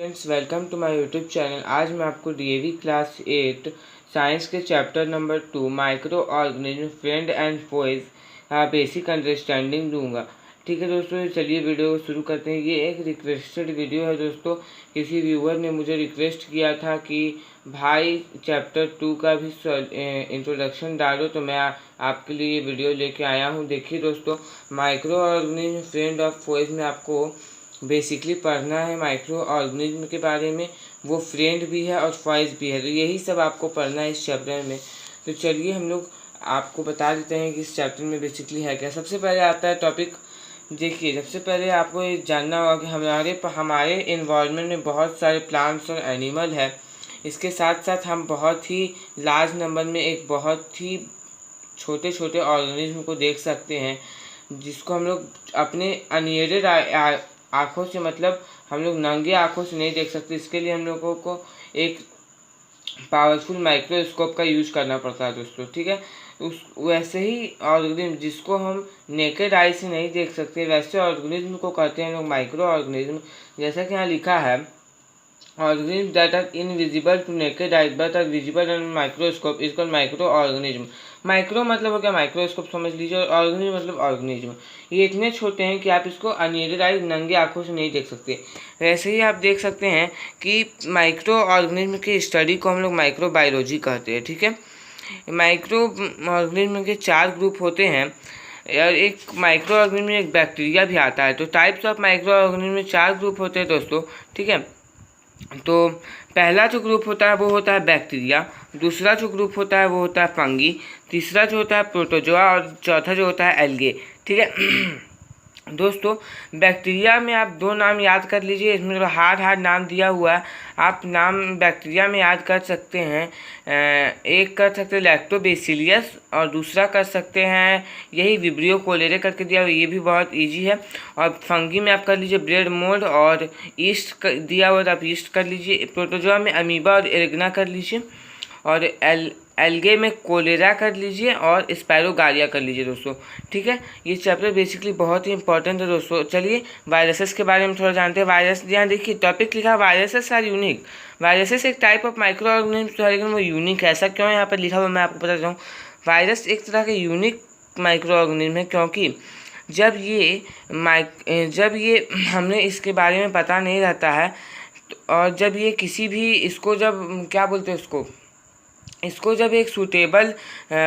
Friends, welcome to my YouTube channel. आज मैं आपको डीएवी क्लास 8 साइंस के chapter number 2 micro organism friend and foes basic understanding दूंगा। ठीक है दोस्तों, चलिए वीडियो को शुरू करते हैं। ये एक रिक्वेस्टेड वीडियो है दोस्तों। किसी व्यूअर ने मुझे रिक्वेस्ट किया था कि भाई चैप्टर 2 का भी इंट्रोडक्शन डालो, तो मैं आपके लिए ये वीडियो लेके आया हूँ। देखिए दोस्तों, माइक्रो ऑर्गेनिज्म फ्रेंड ऑफ फोइज में आपको बेसिकली पढ़ना है माइक्रो ऑर्गेनिज्म के बारे में। वो फ्रेंड भी है और फॉइज भी है, तो यही सब आपको पढ़ना है इस चैप्टर में। तो चलिए हम लोग आपको बता देते हैं कि इस चैप्टर में बेसिकली है क्या। सबसे पहले आता है टॉपिक। देखिए, सबसे पहले आपको ये जानना होगा कि हमारे इन्वायरमेंट में बहुत सारे प्लांट्स और एनिमल है। इसके साथ साथ हम बहुत ही लार्ज नंबर में एक बहुत ही छोटे छोटे ऑर्गेनिज्म को देख सकते हैं, जिसको हम लोग अपने अनएडेड आँखों से, मतलब हम लोग नंगे आँखों से नहीं देख सकते। इसके लिए हम लोगों को एक पावरफुल माइक्रोस्कोप का यूज़ करना पड़ता है दोस्तों। ठीक है, वैसे ही ऑर्गेनिज्म जिसको हम नेकेड आई से नहीं देख सकते, वैसे ऑर्गेनिज्म को कहते हैं लोग माइक्रो ऑर्गेनिज्म। जैसा कि यहाँ लिखा है, organism that are invisible to naked eye but are visible in microscope is called micro organism. Micro मतलब हो गया माइक्रोस्कोप समझ लीजिए, और ऑर्गेनिज्म मतलब ऑर्गेनिज्म। ये इतने छोटे हैं कि आप इसको अनएडेड आई नंगे आँखों से नहीं देख सकते। वैसे ही आप देख सकते हैं कि माइक्रो ऑर्गेनिज्म की स्टडी को हम लोग माइक्रोबायोलॉजी कहते हैं। ठीक है, माइक्रो ऑर्गेनिज्म के 4 ग्रुप होते हैं, और एक माइक्रो ऑर्गेनिज्म में एक बैक्टीरिया भी आता है। तो टाइप्स ऑफ माइक्रो ऑर्गेनिज्म में 4 ग्रुप होते हैं दोस्तों। ठीक है, तो पहला जो ग्रुप होता है वो होता है बैक्टीरिया, दूसरा जो ग्रुप होता है वो होता है फंगी, तीसरा जो होता है प्रोटोजोआ, और चौथा जो होता है एल्गे। ठीक है दोस्तों, बैक्टीरिया में आप 2 नाम याद कर लीजिए। इसमें जो हार्ड नाम दिया हुआ है, आप नाम बैक्टीरिया में याद कर सकते हैं। एक कर सकते हैं लैक्टोबैसिलियस, और दूसरा कर सकते हैं यही विब्रियो कोलेरे करके दिया हुआ, ये भी बहुत इजी है। और फंगी में आप कर लीजिए ब्रेड मोल्ड, और ईस्ट दिया हुआ तो आप ईस्ट कर लीजिए। प्रोटोजोआ में अमीबा और एरेगना कर लीजिए, और एल्गे में कोलेरा कर लीजिए, और स्पायरोगारिया कर लीजिए दोस्तों। ठीक है, ये चैप्टर बेसिकली बहुत ही इंपॉर्टेंट है दोस्तों। चलिए वायरसेस के बारे में थोड़ा जानते हैं। वायरस, यहाँ देखिए टॉपिक लिखा है वायरसेस आर यूनिक। वायरसेस एक टाइप ऑफ माइक्रो ऑर्गेनिज्म है, लेकिन वो यूनिक है। ऐसा क्यों है यहाँ पर लिखा हुआ, मैं आपको बता देता हूँ। वायरस एक तरह के यूनिक माइक्रो ऑर्गेनिज्म है, क्योंकि जब ये हमें इसके बारे में पता नहीं रहता है, और जब ये किसी भी इसको जब क्या बोलते हैं इसको जब एक सूटेबल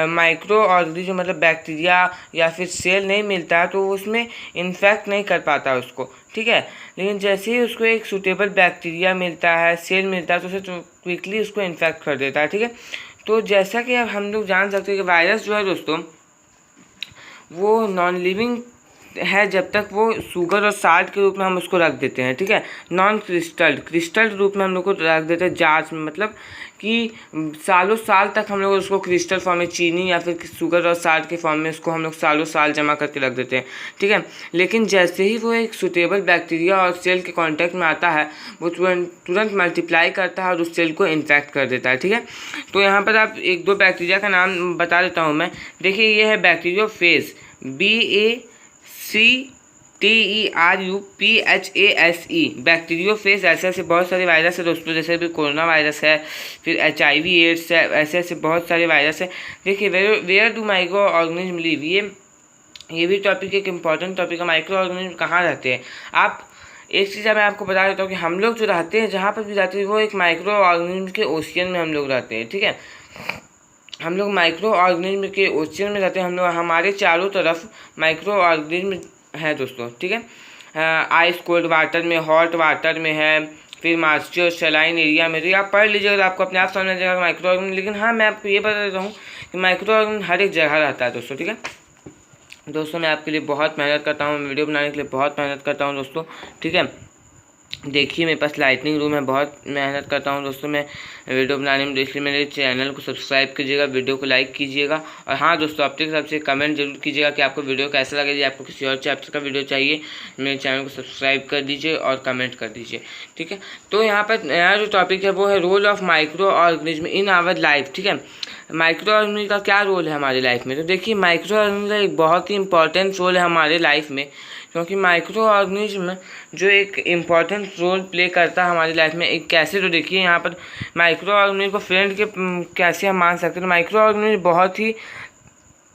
माइक्रो ऑर्गेनिज्म मतलब बैक्टीरिया या फिर सेल नहीं मिलता है, तो उसमें इन्फेक्ट नहीं कर पाता उसको। ठीक है, लेकिन जैसे ही उसको एक सूटेबल बैक्टीरिया मिलता है, सेल मिलता है, तो उसे क्विकली उसको इन्फेक्ट कर देता है। ठीक है, तो जैसा कि अब हम लोग जान सकते हैं कि वायरस जो है दोस्तों, वो नॉन लिविंग है जब तक वो शुगर और साल्ट के रूप में हम उसको रख देते हैं। ठीक है, नॉन क्रिस्टल रूप में हम लोग को रख देते हैं जार्ज में, मतलब कि सालों साल तक हम लोग उसको क्रिस्टल फॉर्म में, चीनी या फिर शुगर और साल्ट के फॉर्म में उसको हम लोग सालों साल जमा करके रख देते हैं। ठीक है, लेकिन जैसे ही वो एक सूटेबल बैक्टीरिया और सेल के कॉन्टैक्ट में आता है, वो तुरंत मल्टीप्लाई करता है और उस सेल को इन्फेक्ट कर देता है। ठीक है, तो यहाँ पर आप 1-2 बैक्टीरिया का नाम बता देता हूँ मैं। देखिए, ये है बैक्टीरियोफेज, BACTERUPHASE, बैक्टीरियोफेज। ऐसे बहुत सारे वायरस है दोस्तों, जैसे भी कोरोना वायरस है, फिर HIV एड्स है, ऐसे बहुत सारे वायरस है। देखिए, where do micro organism live, ये भी टॉपिक एक इम्पॉर्टेंट टॉपिक है। माइक्रो ऑर्गेनिज्म कहाँ रहते हैं। आप एक चीज़ मैं आपको बता देता हूँ कि हम लोग जो रहते हैं, जहाँ पर भी रहते हैं, वो एक माइक्रो ऑर्गेनिज्म के ओशियन में हम लोग रहते हैं। ठीक है, हम लोग माइक्रो ऑर्गेनिज्म के ओशियन में रहते हैं। हम लोग, हमारे चारों तरफ माइक्रो ऑर्गेनिज्म है दोस्तों। ठीक है, आइस कोल्ड वाटर में, हॉट वाटर में है, फिर मार्ची और सलाइन एरिया में। तो आप पढ़ लीजिएगा, आपको अपने आप समझ आ जाएगा माइक्रो ऑर्गेनिज्म। लेकिन हाँ, मैं आपको ये बता देता हूँ कि माइक्रो ऑर्गेनिज्म हर एक जगह रहता है दोस्तों। ठीक है दोस्तों, मैं आपके लिए बहुत मेहनत करता हूँ, वीडियो बनाने के लिए बहुत मेहनत करता हूँ दोस्तों। ठीक है, देखिए मेरे पास लाइटनिंग रूम है, बहुत मेहनत करता हूँ दोस्तों मैं वीडियो बनाने में। इसलिए मेरे चैनल को सब्सक्राइब कीजिएगा, वीडियो को लाइक कीजिएगा, और हाँ दोस्तों, अपने तरफ से कमेंट जरूर कीजिएगा कि आपको वीडियो कैसा लगे। यदि आपको किसी और चैप्टर का वीडियो चाहिए, मेरे चैनल को सब्सक्राइब कर दीजिए और कमेंट कर दीजिए। ठीक है, तो यहाँ पर नया जो टॉपिक है वो है role of micro organism in our life. ठीक है, माइक्रो ऑर्गेनिज्म का क्या रोल है हमारी लाइफ में। तो देखिए, माइक्रो ऑर्गेनिज्म का एक बहुत ही इंपॉर्टेंट रोल है हमारे लाइफ में, क्योंकि माइक्रो ऑर्गेनिज्म जो एक इम्पॉर्टेंट रोल प्ले करता है हमारी लाइफ में। एक कैसे, तो देखिए यहाँ पर माइक्रो ऑर्गेनिज्म को फ्रेंड के कैसे हम मान सकते हैं। माइक्रो ऑर्गेनिज्म बहुत ही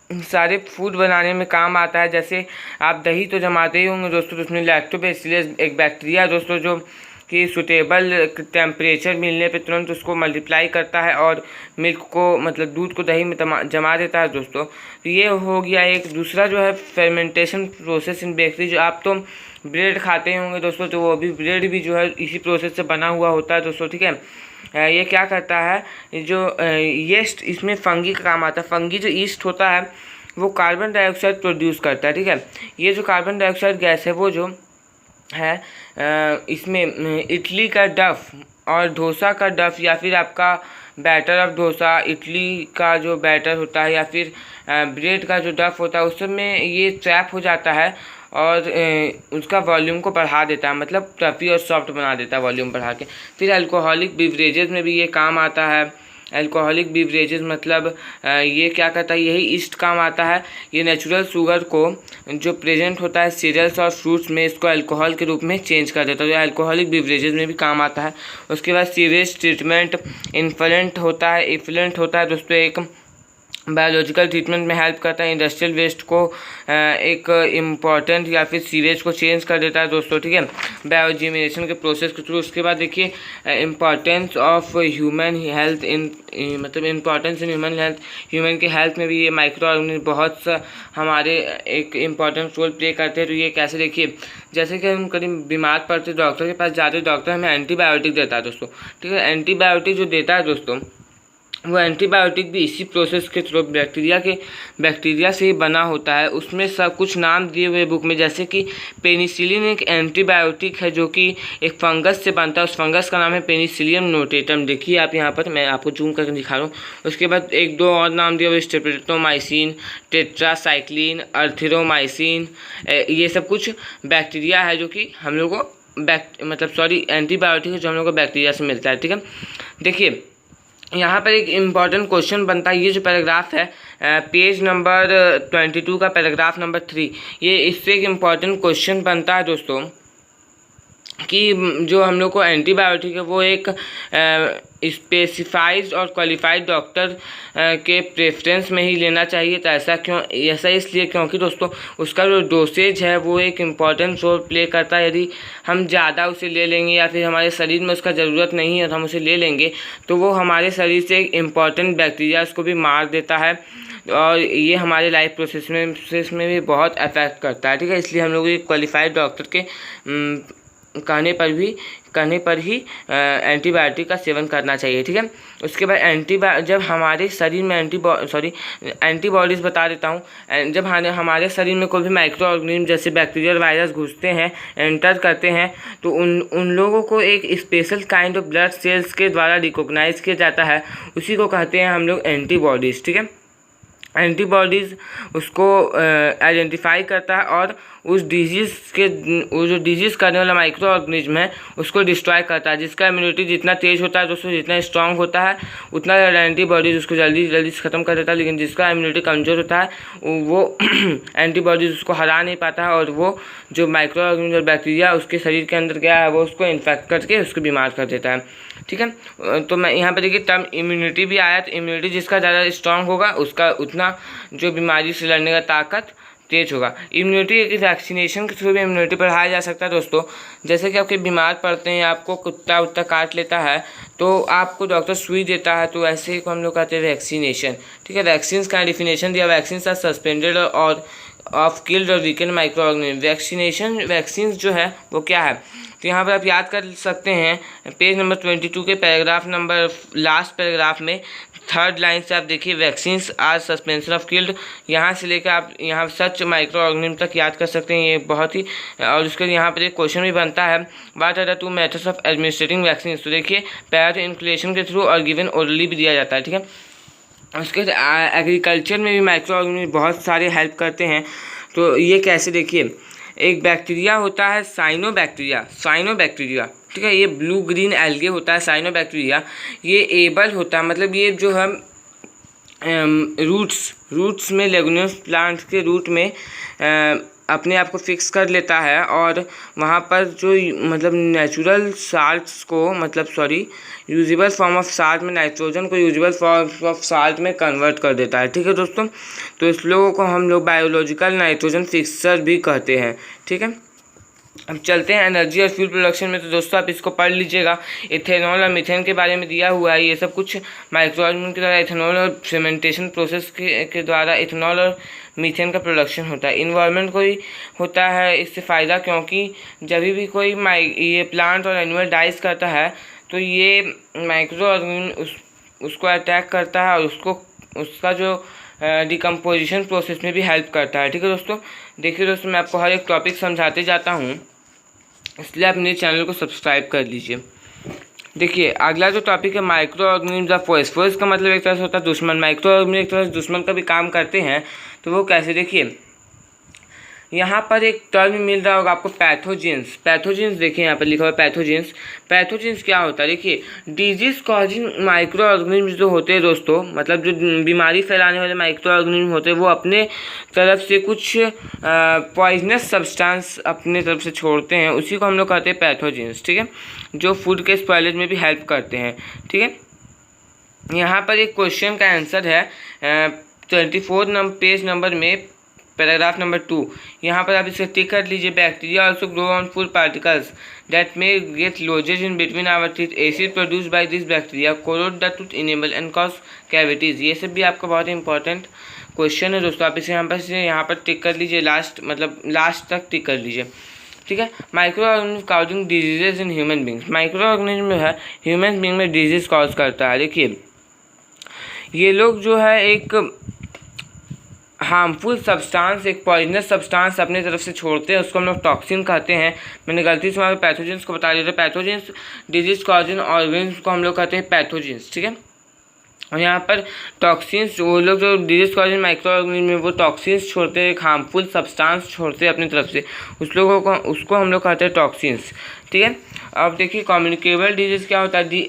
सारे फूड बनाने में काम आता है। जैसे आप दही तो जमाते ही होंगे दोस्तों, तो उसमें लैक्टोबैसिलस एक बैक्टीरिया दोस्तों जो कि सुटेबल टेम्परेचर मिलने पे तुरंत उसको मल्टीप्लाई करता है और मिल्क को मतलब दूध को दही में जमा देता है दोस्तों। तो ये हो गया एक। दूसरा जो है फेर्मेंटेशन प्रोसेस इन बेकरी। जो आप तो ब्रेड खाते होंगे दोस्तों, तो वो भी ब्रेड भी जो है इसी प्रोसेस से बना हुआ होता है दोस्तों, ठीक है। ये क्या करता है, जो यीस्ट इसमें फंगी का काम आता है। फंगी जो यीस्ट होता है वो कार्बन डाइऑक्साइड प्रोड्यूस करता है, ठीक है। ये जो कार्बन डाइऑक्साइड गैस है वो जो है इसमें इडली का डफ और डोसा का डफ, या फिर आपका बैटर ऑफ डोसा, इडली का जो बैटर होता है, या फिर ब्रेड का जो डफ होता है, उस सब में ये ट्रैप हो जाता है और उसका वॉल्यूम को बढ़ा देता है, मतलब टफी और सॉफ्ट बना देता है वॉल्यूम बढ़ा के। फिर अल्कोहलिक बिवरेजेस में भी ये काम आता है। अल्कोहलिक बिवरेजेस मतलब ये क्या करता है, यही ईस्ट काम आता है। ये नेचुरल शुगर को जो प्रेजेंट होता है सीरियल्स और फ्रूट्स में, इसको अल्कोहल के रूप में चेंज कर देता है। तो अल्कोहलिक बिवरेजेस में भी काम आता है। उसके बाद सीवेज ट्रीटमेंट इन्फ्लुएंट होता है, इफ्लुएंट होता है दोस्तों, एक बायोलॉजिकल ट्रीटमेंट में हेल्प करता है। इंडस्ट्रियल वेस्ट को एक इम्पॉर्टेंट या फिर सीवेज को चेंज कर देता है दोस्तों, ठीक है, बायोजिमिनेशन के प्रोसेस के थ्रू। उसके बाद देखिए इम्पॉर्टेंस ऑफ ह्यूमन हेल्थ इन मतलब importance in human health. Human के हेल्थ में भी ये माइक्रो ऑर्गेनिज्म बहुत सा हमारे एक इम्पॉर्टेंट रोल प्ले करते हैं। तो ये कैसे, देखिए जैसे कि हम कभी बीमार पड़ते डॉक्टर के पास जाते, डॉक्टर हमें एंटीबायोटिक देता है दोस्तों, ठीक है। एंटीबायोटिक जो देता है दोस्तों, वो एंटीबायोटिक भी इसी प्रोसेस के थ्रू बैक्टीरिया से ही बना होता है। उसमें सब कुछ नाम दिए हुए बुक में, जैसे कि पेनिसिलिन एक एंटीबायोटिक है जो कि एक फंगस से बनता है। उस फंगस का नाम है पेनिसिलियम नोटेटम। देखिए आप यहाँ पर, मैं आपको जूम करके दिखा रहा हूँ। उसके बाद एक दो और नाम दिया हुआ, स्ट्रेप्टोमाइसिन, टेट्रासाइक्लिन, अर्थ्रोमाइसिन। ये सब कुछ बैक्टीरिया है जो कि हम लोग को एंटीबायोटिक है जो हम लोग को बैक्टीरिया से मिलता है, ठीक है। देखिए यहाँ पर एक इम्पॉर्टेंट क्वेश्चन बनता है। ये जो पैराग्राफ है पेज नंबर 22 का पैराग्राफ नंबर 3, ये इससे एक इम्पॉर्टेंट क्वेश्चन बनता है दोस्तों कि जो हम लोग को एंटीबायोटिक है वो एक स्पेसिफाइड और क्वालिफाइड डॉक्टर के प्रेफरेंस में ही लेना चाहिए। तो ऐसा क्यों? ऐसा इसलिए क्योंकि दोस्तों उसका जो डोसेज है वो एक इम्पॉर्टेंट रोल प्ले करता है। यदि हम ज़्यादा उसे ले लेंगे या फिर हमारे शरीर में उसका ज़रूरत नहीं है और हम उसे ले लेंगे तो वो हमारे शरीर से एक इम्पॉर्टेंट बैक्टीरिया उसको भी मार देता है और ये हमारे लाइफ प्रोसेस में भी बहुत अफेक्ट करता है, ठीक है। इसलिए हम लोग एक क्वालिफाइड डॉक्टर के कहने पर ही एंटीबायोटिक का सेवन करना चाहिए, ठीक है। उसके बाद जब हमारे शरीर में एंटीबॉडीज़ बता देता हूँ। जब हमारे शरीर में कोई भी माइक्रो ऑर्गेनिज्म जैसे बैक्टीरिया और वायरस घुसते हैं, एंटर करते हैं, तो उन लोगों को एक special kind of blood cells के द्वारा रिकॉग्नाइज किया जाता है। उसी को कहते हैं हम लोग एंटीबॉडीज़, ठीक है। एंटीबॉडीज़ उसको आइडेंटिफाई करता है और वो जो डिजीज़ करने वाला माइक्रो ऑर्गेनिज्म है उसको डिस्ट्रॉय करता है। जिसका इम्यूनिटी जितना तेज़ होता है दोस्तों, जितना स्ट्रांग होता है, उतना एंटीबॉडीज़ उसको जल्दी से ख़त्म कर देता है। लेकिन जिसका इम्यूनिटी कमज़ोर होता है वो एंटीबॉडीज़ उसको हरा नहीं पाता है और वो जो माइक्रो ऑर्गेनिज्म बैक्टीरिया उसके शरीर के अंदर गया है वो उसको इन्फेक्ट करके उसको बीमार कर देता है, ठीक है। तो मैं यहाँ पर देखिए टर्म इम्यूनिटी भी आया। तो इम्यूनिटी जिसका ज़्यादा स्ट्रांग होगा उसका उतना जो बीमारी से लड़ने का ताकत तेज होगा। इम्यूनिटी एक वैक्सीनेशन के थ्रू भी इम्यूनिटी बढ़ाया जा सकता है दोस्तों। जैसे कि आपके बीमार पड़ते हैं, आपको कुत्ता काट लेता है तो आपको डॉक्टर सुई देता है, तो ऐसे ही को हम लोग कहते हैं वैक्सीनेशन, ठीक है। वैक्सीन्स का डेफिनेशन दिया, वैक्सीन्स आर सस्पेंडेड और ऑफ किल्ड और वीकेंड माइक्रो ऑर्गेनिज्म। वैक्सीन्स जो है वो क्या है, तो यहाँ पर आप याद कर सकते हैं पेज नंबर 22 के पैराग्राफ नंबर लास्ट पैराग्राफ में थर्ड लाइन से आप देखिए vaccines are suspension of killed. यहाँ से लेकर आप यहाँ सच माइक्रो ऑर्गेनिज्म तक याद कर सकते हैं। ये बहुत ही, और उसके यहाँ पर एक क्वेश्चन भी बनता है, what are the 2 methods of administrating vaccine. तो देखिए पैर इनक्यूलेशन के थ्रू और गिवन ओरली भी दिया जाता है, ठीक है। उसके एग्रीकल्चर में भी माइक्रो ऑर्गेनिज्म बहुत सारे हेल्प करते हैं। तो ये कैसे, देखिए एक बैक्टीरिया होता है साइनोबैक्टीरिया, ठीक है। ये ब्लू ग्रीन एल्गे होता है साइनोबैक्टीरिया। ये एबल होता है, मतलब ये जो हम रूट्स में लेगुमिनस प्लांट्स के रूट में अपने आप को फिक्स कर लेता है और वहाँ पर जो मतलब नेचुरल साल्ट्स को यूजेबल फॉर्म ऑफ साल्ट में नाइट्रोजन को यूजेबल फॉर्म ऑफ साल्ट में कन्वर्ट कर देता है। ठीक है दोस्तों, तो इस लोगों को हम लोग बायोलॉजिकल नाइट्रोजन फिक्सर भी कहते हैं। ठीक है, अब चलते हैं एनर्जी और फ्यूल प्रोडक्शन में। तो दोस्तों आप इसको पढ़ लीजिएगा, इथेनॉल और मीथेन के बारे में दिया हुआ है। ये सब कुछ माइक्रो ऑर्गेनिज्म के द्वारा इथेनॉल और फर्मेंटेशन प्रोसेस के द्वारा इथेनॉल और मीथेन का प्रोडक्शन होता है। इन्वायरमेंट को ही होता है इससे फ़ायदा, क्योंकि जब भी कोई ये प्लांट और एनिमल डाइज करता है तो ये माइक्रो ऑर्गेनिज्म उसको अटैक करता है और उसका जो डिकम्पोजिशन प्रोसेस में भी हेल्प करता है। ठीक है दोस्तों, देखिए दोस्तों मैं आपको हर एक टॉपिक समझाते जाता हूँ, इसलिए आप मेरे चैनल को सब्सक्राइब कर लीजिए। देखिए अगला जो टॉपिक है micro organism of forest. Forest का मतलब एक तरह से होता है दुश्मन। माइक्रो ऑर्गेनिज्म एक तरह से दुश्मन का भी काम करते हैं। तो वो कैसे, देखिए यहाँ पर एक टर्म मिल रहा होगा आपको, पैथोजेंस। पैथोजेंस देखिए यहाँ पर लिखा हुआ है पैथोजेंस। पैथोजेंस क्या होता है, देखिए डिजीज कॉजिंग माइक्रो ऑर्गेनिज्म जो होते हैं दोस्तों, मतलब जो बीमारी फैलाने वाले माइक्रो ऑर्गेनिज्म होते हैं, वो अपने तरफ से कुछ पॉइजनस सब्सटेंस अपने तरफ से छोड़ते हैं, उसी को हम लोग कहते हैं पैथोजेंस। ठीक है, जो फूड के स्पॉयलेज में भी हेल्प करते हैं। ठीक है, यहाँ पर एक क्वेश्चन का आंसर है 24 पेज नंबर में, पैराग्राफ नंबर 2। यहाँ पर आप इसे टिक कर लीजिए। Bacteria also grow on food particles that may get lodges in between our teeth. Acid produce by this bacteria corrode the tooth enamel and cause cavities. ये सब भी आपका बहुत इंपॉर्टेंट क्वेश्चन है दोस्तों। आप इसे यहाँ पर टिक कर लीजिए, लास्ट तक टिक कर लीजिए। ठीक है, micro organism causing diseases in human beings. Micro organism जो है ह्यूमन बींग में डिजीज कॉज करता है। देखिए ये लोग जो है एक हार्मफुल सब्सटेंस, एक पॉइजनस सब्सटेंस अपने तरफ से छोड़ते हैं, उसको हम लोग टॉक्सिन कहते हैं। मैंने गलती से वहाँ पे पैथोजेंस को बता दिया था। पैथोजेंस डिजीज कॉजिंग ऑर्गेनिज्म को हम लोग कहते हैं पैथोजेंस। ठीक है, और यहाँ पर टॉक्सिन्स, वो लोग जो डिजीज कॉजिंग माइक्रो ऑर्गेनिज्म में वो टॉक्सिन्स छोड़ते हैं, एक हार्मफुल सब्सटेंस छोड़ते हैं अपनी तरफ से, उसको हम लोग कहते हैं टॉक्सिन्स। ठीक है, अब देखिए कम्युनिकेबल डिजीज़ क्या होता है,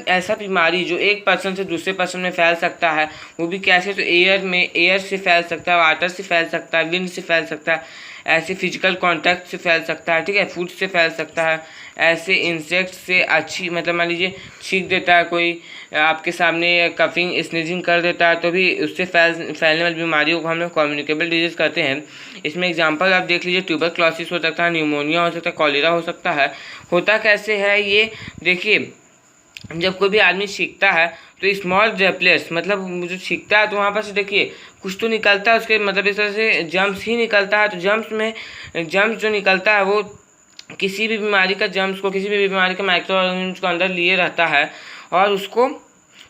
ऐसा बीमारी जो एक पर्सन से दूसरे पर्सन में फैल सकता है, वो भी कैसे, तो एयर से फैल सकता है, वाटर से फैल सकता है, विंड से फैल सकता है, ऐसे फिजिकल कांटेक्ट से फैल सकता है। ठीक है, फूड से फैल सकता है, ऐसे इंसेक्ट से मतलब मान लीजिए छींक देता है कोई आपके सामने, कफिंग स्नीजिंग कर देता है, तो भी उससे फैलने वाली बीमारियों को हम लोग कम्युनिकेबल डिजीज़ कहते हैं। इसमें एग्जांपल आप देख लीजिए, ट्यूबरक्लोसिस हो सकता है, न्यूमोनिया हो सकता है, कॉलेरा हो सकता है। होता कैसे है ये, देखिए जब कोई भी आदमी छींकता है तो स्मॉल ड्रॉपलेट्स, मतलब जो छींकता है तो वहाँ पर से देखिए कुछ तो निकलता है उसके, मतलब इस तरह से जम्स ही निकलता है। तो जम्स जो निकलता है वो किसी भी बीमारी का किसी भी बीमारी के माइक्रो ऑर्गेनिज्म को अंदर लिए रहता है, और उसको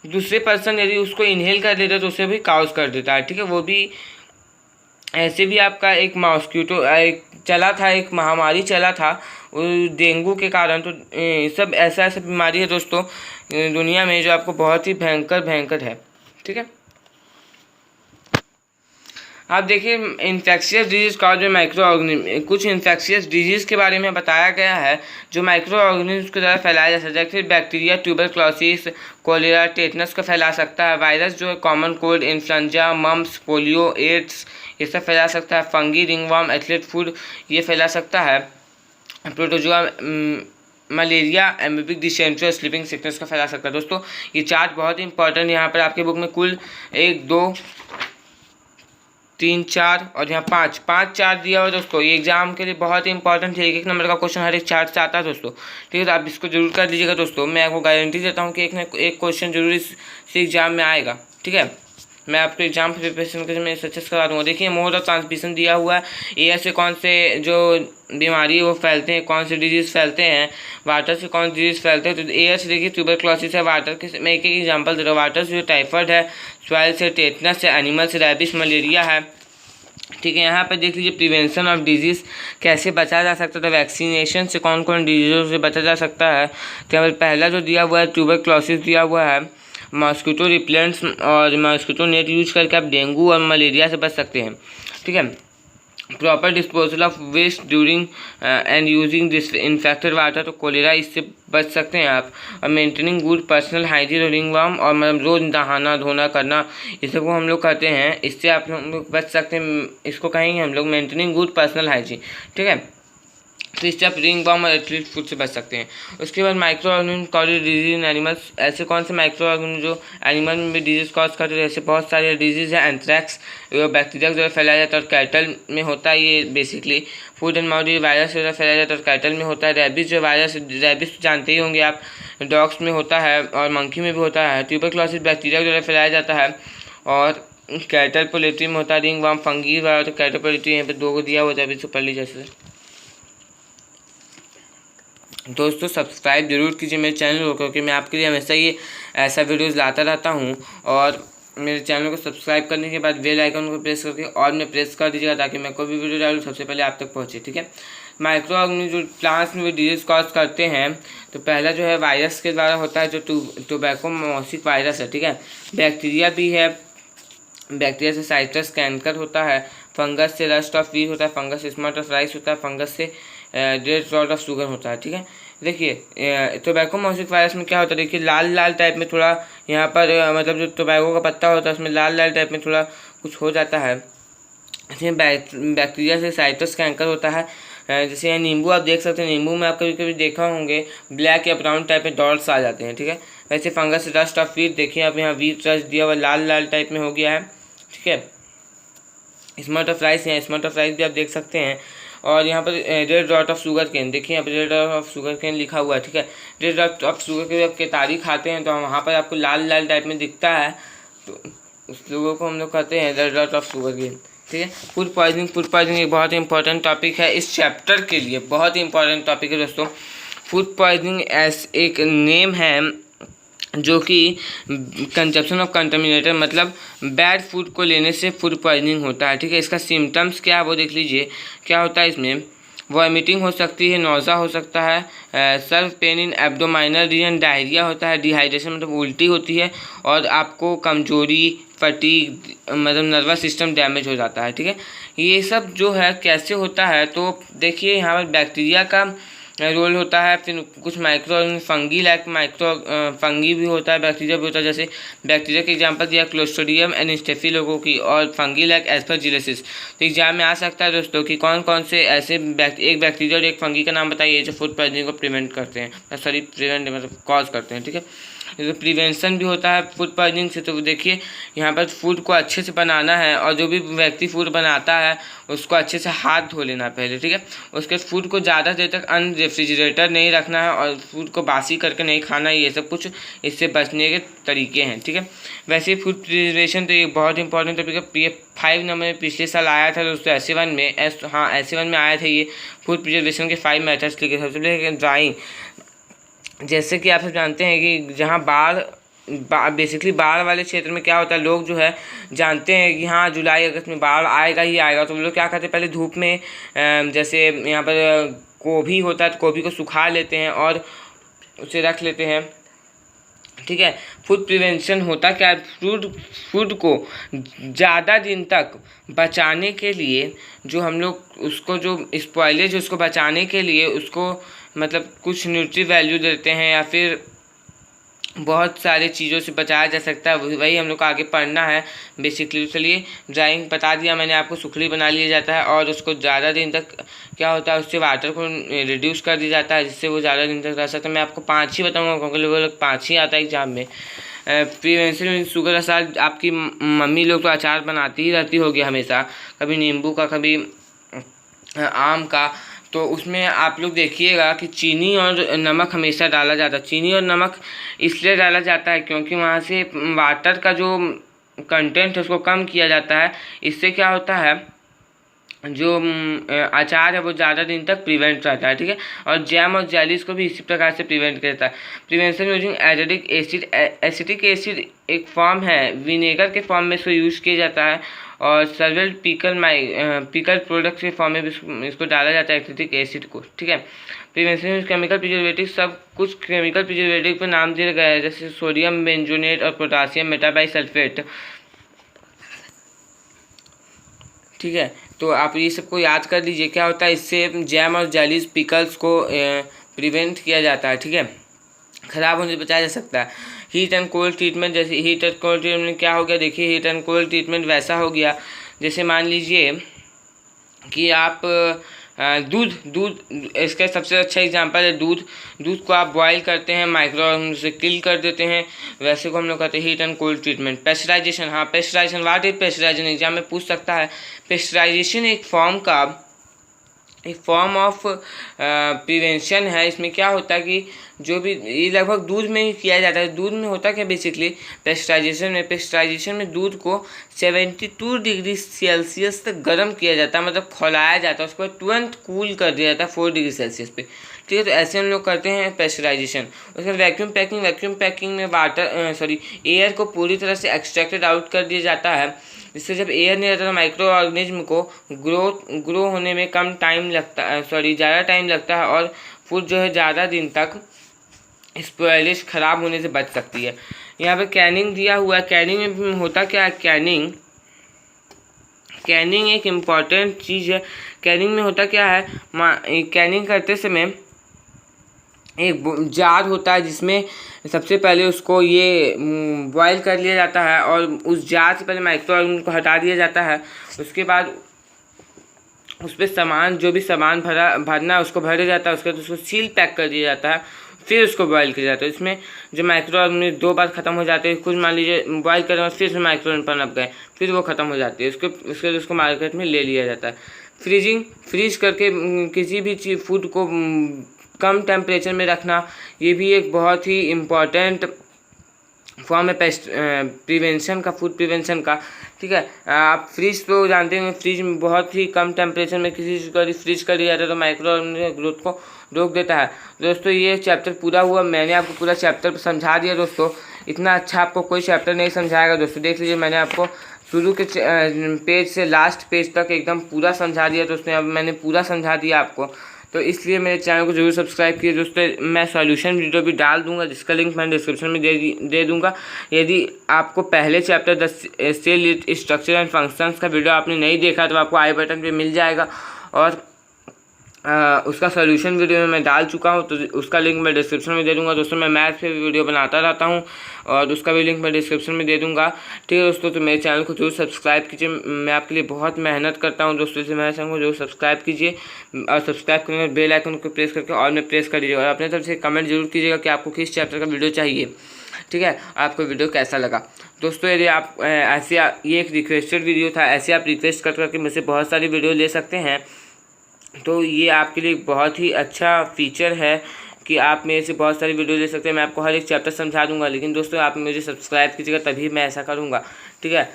दूसरे पर्सन यदि उसको इनहेल कर लेता है तो उसे भी काउज कर देता है। ठीक है, वो भी ऐसे भी आपका एक मॉस्किटो चला था, एक महामारी चला था डेंगू के कारण। तो सब ऐसा बीमारी है दोस्तों दुनिया में जो आपको बहुत ही भयंकर है। ठीक है, आप देखिए इन्फेक्शियस डिजीज़ का जो माइक्रो ऑर्गेनिज्म, कुछ इन्फेक्शियस डिजीज़ के बारे में बताया गया है जो माइक्रो ऑर्गेनिज्म के द्वारा फैलाया जा सकता है। जैसे बैक्टीरिया ट्यूबरक्लोसिस, कोलेरा, टेटनस का फैला सकता है। वायरस जो है common cold, influenza, mumps, polio, AIDS, ये सब फैला सकता है। फंगी, रिंगवर्म, एथलीट फूड ये फैला सकता है। प्रोटोजोआ मलेरिया, एमीबिक डिसेंट्री और स्लीपिंग सिकनेस का फैला सकता है। दोस्तों ये चार्ट बहुत ही इंपॉर्टेंट, यहाँ पर आपके बुक में कुल 1 2 3 4 और यहाँ 5 चार्ट दिया हुआ दोस्तों। ये एग्जाम के लिए बहुत ही इंपॉर्टेंट है, एक नंबर का क्वेश्चन हर एक चार्ट से आता है दोस्तों। ठीक है, तो आप इसको जरूर कर लीजिएगा दोस्तों। मैं आपको गारंटी देता हूँ कि एक न एक क्वेश्चन जरूर इस एग्जाम में आएगा। ठीक है, मैं आपको एग्जाम प्रिपरेशन के मैं सक्सेस करा दूँगा। देखिए मोड ऑफ ट्रांसमिशन दिया हुआ है, एयर से कौन से जो बीमारी वो फैलते हैं, कौन से डिजीज़ फैलते हैं, वाटर से कौन डिजीज़ फैलते हैं। तो एयर से देखिए ट्यूबरक्लोसिस है, वाटर के मैं एक एग्जांपल दे रहा हूँ, वाटर से टाइफाइड है, सॉइल से टेटनस है, एनिमल से रैबिस मलेरिया है। ठीक है, यहाँ पर देख लीजिए प्रिवेंशन ऑफ डिजीज़ कैसे बचा जा सकता है, तो वैक्सीनेशन से कौन कौन डिजीज़ों से बचा जा सकता है। तो यहाँ पर पहला जो दिया हुआ है ट्यूबरक्लोसिस दिया हुआ है, मॉस्किटो रिपेलेंट्स और मॉस्किटो नेट यूज करके आप डेंगू और मलेरिया से बच सकते हैं। ठीक है, proper disposal of waste during and using this infected water, तो कोलेरा इससे बच सकते हैं आप। और maintaining good personal hygiene, ringworm, और मतलब रोज़ नहाना धोना करना, इस सब को हम लोग करते हैं, इससे आप लोग बच सकते हैं। इसको कहेंगे हम लोग मेंटेनिंग गुड पर्सनल हाइजीन, ठीक है। तो इससे आप रिंग वार्म और एथलीट फूड से बच सकते हैं। उसके बाद micro organism cause disease in animals, ऐसे कौन से माइक्रो ऑर्गेनिज्म जो एनिमल में भी डिजीज कॉज करते हैं, ऐसे बहुत सारे डिजीज हैं। एंथ्रैक्स बैक्टीरिया के द्वारा फैलाया जाता है और कैटल में होता है ये basically. Food and mouth virus के द्वारा फैलाया जाता है और कैटल में होता है। रेबिस जो वायरस, रेबिस जानते ही होंगे आप, डॉग्स में होता है और मंकी में भी होता है। ट्यूबरक्लोसिस बैक्टीरिया के द्वारा फैलाया जाता है और कैटल पोल्ट्री में होता है। रिंग वार्म फंगी वाला, तो कैटल पोल्ट्री यहाँ पे 2 को दिया हुआ था, अभी से पढ़ लीजिए जैसे। दोस्तों सब्सक्राइब जरूर कीजिए मेरे चैनल को, क्योंकि मैं आपके लिए हमेशा ये ऐसा वीडियोज़ लाता रहता हूँ। और मेरे चैनल को सब्सक्राइब करने के बाद बेल आइकन को प्रेस करके और में प्रेस कर दीजिएगा, ताकि मैं कोई भी वीडियो डालूँ सबसे पहले आप तक पहुँचे, ठीक है। माइक्रो ऑर्गेनिज्म जो प्लांट्स में भी डिजीज कॉज करते हैं, तो पहला जो है वायरस के द्वारा होता है, जो टोबैको मोसिक वायरस है, ठीक है। बैक्टीरिया भी है, बैक्टीरिया से साइट्रस कैंकर होता है। फंगस से रस्ट ऑफ व्हीट होता है। फंगस से स्मॉट ऑफ राइस होता है। फंगस से डेड सॉल्ट ऑफ शुगर होता है, ठीक है। देखिए टोबैको मोसिक वायरस में क्या होता है, देखिए लाल लाल टाइप में थोड़ा यहाँ पर मतलब जो टोबैको का पत्ता होता है उसमें लाल लाल टाइप में थोड़ा कुछ हो जाता है। इसमें बैक्टीरिया से साइट्रस कैंकर होता है। जैसे यहाँ नींबू आप देख सकते हैं, नींबू में आप कभी कभी देखा होंगे ब्लैक या ब्राउन टाइप में डॉट्स आ जाते हैं, ठीक है। वैसे फंगस से रस्ट ऑफ व्हीट, देखिए आप यहाँ व्हीट रस्ट दिया हुआ लाल लाल टाइप में हो गया है, ठीक है। स्मॉट ऑफ राइस, यहाँ स्मॉट ऑफ राइस भी आप देख सकते हैं। और यहाँ पर red dot of sugar cane, देखिए यहाँ पर red dot of sugar cane लिखा हुआ है, ठीक है। Red dot of sugar cane आप केतारी खाते हैं तो वहाँ पर आपको लाल लाल टाइप में दिखता है, तो उस लोगों को हम लोग कहते हैं red dot of sugar cane, ठीक है। फूड पॉइजनिंग, फूड पॉइजनिंग एक बहुत ही इंपॉर्टेंट टॉपिक है इस चैप्टर के लिए, बहुत ही इंपॉर्टेंट टॉपिक है दोस्तों। फूड पॉइजनिंग एस एक नेम है जो कि कंजप्शन ऑफ कंटामिनेटेड, मतलब बैड फूड को लेने से फूड पॉइजनिंग होता है, ठीक है। इसका सिम्टम्स क्या है वो देख लीजिए, क्या होता है इसमें। वॉमिटिंग हो सकती है, नौज़ा हो सकता है, सर्व पेन इन एब्डोमाइनल रीजन, डायरिया होता है, डिहाइड्रेशन मतलब उल्टी होती है, और आपको कमजोरी, फटीग मतलब नर्वस सिस्टम डैमेज हो जाता है, ठीक है। ये सब जो है कैसे होता है, तो देखिए यहाँ पर बैक्टीरिया का रोल होता है, फिर कुछ micro fungi like micro fungi भी होता है, बैक्टीरिया भी होता है। जैसे बैक्टीरिया के एग्जांपल दिया क्लोस्ट्रीडियम एंड स्टेफिलोकोकी की, और फंगी लाइक एस्परजिलोसिस। तो एग्जाम में आ सकता है दोस्तों कि कौन कौन से ऐसे एक बैक्टीरिया और एक फंगी का नाम बताइए जो फूड पॉइजनिंग को प्रिवेंट करते हैं, सॉरी प्रिवेंट मतलब कॉज करते हैं, ठीक है। तो प्रिवेंशन भी होता है फूड पॉइजनिंग से। तो देखिए यहाँ पर फूड को अच्छे से बनाना है, और जो भी व्यक्ति फूड बनाता है उसको अच्छे से हाथ धो लेना पहले, ठीक है। उसके फूड को ज़्यादा देर तक रेफ्रिजरेटर नहीं रखना है, और फूड को बासी करके नहीं खाना है, ये सब कुछ इससे बचने के तरीके हैं, ठीक है। वैसे फूड प्रिजर्वेशन तो ये बहुत इंपॉर्टेंट टॉपिक है। ये 5 नंबर में पिछले साल आया था दोस्तों SC1 में, SC1 में आया था ये फूड प्रिजर्वेशन के 5 मेथड्स लिखे। सबसे पहले ड्राइंग, जैसे कि आप सब जानते हैं कि जहाँ बेसिकली बाढ़ वाले क्षेत्र में क्या होता है, लोग जो है जानते हैं कि हाँ जुलाई अगस्त में बाढ़ आएगा ही आएगा, तो वो लोग क्या करते हैं पहले धूप में जैसे यहाँ पर गोभी होता है तो गोभी को सुखा लेते हैं और उसे रख लेते हैं, ठीक है। फूड प्रिवेंशन होता क्या है, फूड को ज़्यादा दिन तक बचाने के लिए जो हम लोग उसको जो स्पॉइलेज उसको बचाने के लिए उसको मतलब कुछ न्यूट्री वैल्यू देते हैं, या फिर बहुत सारे चीज़ों से बचाया जा सकता है, वही हम लोग को आगे पढ़ना है बेसिकली। चलिए ड्राइंग बता दिया मैंने आपको, सुखली बना लिया जाता है और उसको ज़्यादा दिन तक क्या होता है उससे वाटर को रिड्यूस कर दिया जाता है, जिससे वो ज़्यादा दिन तक रह सकता है। मैं आपको 5 ही बताऊँगा क्योंकि वो लोग 5 ही आता है एग्जाम में। प्रिवेंशन शुगर अचार, आपकी मम्मी लोग तो अचार बनाती ही रहती होगी हमेशा, कभी नींबू का कभी आम का, तो उसमें आप लोग देखिएगा कि चीनी और नमक हमेशा डाला जाता है। चीनी और नमक इसलिए डाला जाता है क्योंकि वहाँ से वाटर का जो कंटेंट है उसको कम किया जाता है। इससे क्या होता है जो अचार है वो ज़्यादा दिन तक प्रिवेंट रहता है, ठीक है। और जैम और जेलीज को भी इसी प्रकार से प्रिवेंट करता है। Prevention using acidic acid, acetic acid एक फॉर्म है, विनेगर के फॉर्म में इसको यूज़ किया जाता है, और सर्वेल पिकल प्रोडक्ट के फॉर्म में भी इसको डाला जाता है एसिटिक एसिड को, ठीक है। प्रिवेंशन केमिकल प्रिजर्वेटिव, सब कुछ केमिकल प्रिजर्वेटिव पर नाम दिया गया है, जैसे सोडियम बेंजोनेट और पोटासियम मेटाबाइसल्फेट, ठीक है। तो आप ये सबको याद कर लीजिए। क्या होता है, इससे जैम और जेलीज पिकल्स को प्रिवेंट किया जाता है, ठीक है, ख़राब होने से बचाया जा सकता है। हीट एंड कोल्ड ट्रीटमेंट, जैसे हीट एंड कोल्ड ट्रीटमेंट क्या हो गया, देखिए हीट एंड कोल्ड ट्रीटमेंट वैसा हो गया जैसे मान लीजिए कि आप दूध इसका सबसे अच्छा एग्जांपल है दूध को आप बॉईल करते हैं, माइक्रो ऑर्गेनिज्म से किल कर देते हैं, वैसे को हम लोग कहते हैं heat and cold treatment. Pasteurization, हाँ pasteurization, what is pasteurization, exam में पूछ सकता है। पेस्चराइजेशन एक फॉर्म ऑफ प्रिवेंशन है। इसमें क्या होता है कि जो भी ये लगभग दूध में ही किया जाता है। दूध में होता क्या बेसिकली पेस्चराइजेशन में दूध को 72 डिग्री सेल्सियस तक गर्म किया जाता है, मतलब खौलाया जाता है, उसके बाद तुरंत कूल कर दिया जाता है 4 डिग्री सेल्सियस पे, ठीक है। तो ऐसे हम लोग करते हैं पेस्चराइजेशन। उसके बाद वैक्यूम पैकिंग में एयर को पूरी तरह से एक्सट्रैक्टेड आउट कर दिया जाता है, जिससे जब एयर नहीं रहता तो माइक्रो ऑर्गेनिज्म को ग्रो होने में ज़्यादा टाइम लगता है और फूड जो है ज़्यादा दिन तक स्पॉइलिश ख़राब होने से बच सकती है। यहाँ पे कैनिंग दिया हुआ है। कैनिंग में होता क्या है, कैनिंग एक इम्पॉर्टेंट चीज़ है। कैनिंग में होता क्या है, कैनिंग करते समय एक जार होता है जिसमें सबसे पहले उसको ये बॉयल कर लिया जाता है और उस जार से पहले माइक्रो ऑर्गेनिज्म को हटा दिया जाता है। उसके बाद उस पर जो भी सामान भरना है उसको भरा जाता है। उसके बाद उसको सील पैक कर दिया जाता है, फिर उसको बॉयल किया जाता है। इसमें जो माइक्रो ऑर्गेनिज्म 2 बार ख़त्म हो जाते हैं, कुछ मान लीजिए बॉयल करने बाद फिर उसमें माइक्रो ऑर्गेनिज्म पनप गए, फिर वो ख़त्म हो जाती है। उसके बाद उसको मार्केट में ले लिया जाता है। फ्रीज करके किसी भी चीज़ फूड को कम टेम्परेचर में रखना, ये भी एक बहुत ही इम्पॉर्टेंट फॉर्म है प्रिवेंशन का, फूड प्रिवेंशन का, ठीक है। आप फ्रीज तो जानते होंगे, फ्रीज में बहुत ही कम टेम्परेचर में किसी चीज़ को फ्रीज कर दिया जाता है तो माइक्रो ऑर्गेनिज्म ग्रोथ को रोक देता है। दोस्तों ये चैप्टर पूरा हुआ, मैंने आपको पूरा चैप्टर समझा दिया दोस्तों। इतना अच्छा आपको कोई चैप्टर नहीं समझाएगा दोस्तों। देख लीजिए मैंने आपको शुरू के पेज से लास्ट पेज तक एकदम पूरा समझा दिया दोस्तों। अब मैंने पूरा समझा दिया आपको, तो इसलिए मेरे चैनल को जरूर सब्सक्राइब कीजिए दोस्तों। मैं सॉल्यूशन वीडियो भी डाल दूंगा जिसका लिंक मैं डिस्क्रिप्शन में दे दूंगा। यदि आपको पहले chapter 10 cell structure and functions का वीडियो आपने नहीं देखा तो आपको आई बटन पे मिल जाएगा, और उसका सॉल्यूशन वीडियो में मैं डाल चुका हूँ, तो उसका लिंक मैं डिस्क्रिप्शन में दे दूंगा दोस्तों। मैं मैथ पे भी वीडियो बनाता रहता हूँ और उसका भी लिंक मैं डिस्क्रिप्शन में दे दूंगा, ठीक है दोस्तों। तो मेरे चैनल को जरूर सब्सक्राइब कीजिए, मैं आपके लिए बहुत मेहनत करता हूँ दोस्तों, इसलिए मेरे चैनल को जरूर सब्सक्राइब कीजिए और सब्सक्राइब करने के बेल आइकन को प्रेस करके ऑल में प्रेस कर दीजिएगा, और अपने तरफ से कमेंट जरूर कीजिएगा कि आपको किस चैप्टर का वीडियो चाहिए, ठीक है। आपको वीडियो कैसा लगा दोस्तों। यदि आप ऐसे ये एक रिक्वेस्टेड वीडियो था, ऐसे आप रिक्वेस्ट करके मुझसे बहुत सारी वीडियो ले सकते हैं, तो ये आपके लिए बहुत ही अच्छा फीचर है कि आप मेरे से बहुत सारी वीडियो ले सकते हैं। मैं आपको हर एक चैप्टर समझा दूंगा, लेकिन दोस्तों आप मुझे सब्सक्राइब कीजिएगा तभी मैं ऐसा करूंगा, ठीक है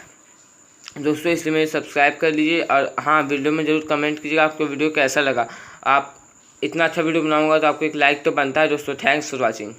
दोस्तों। इसलिए मेरे सब्सक्राइब कर लीजिए, और हाँ वीडियो में ज़रूर कमेंट कीजिएगा आपको वीडियो कैसा लगा। आप इतना अच्छा वीडियो बनाऊँगा तो आपको एक लाइक तो बनता है दोस्तों। Thanks for watching.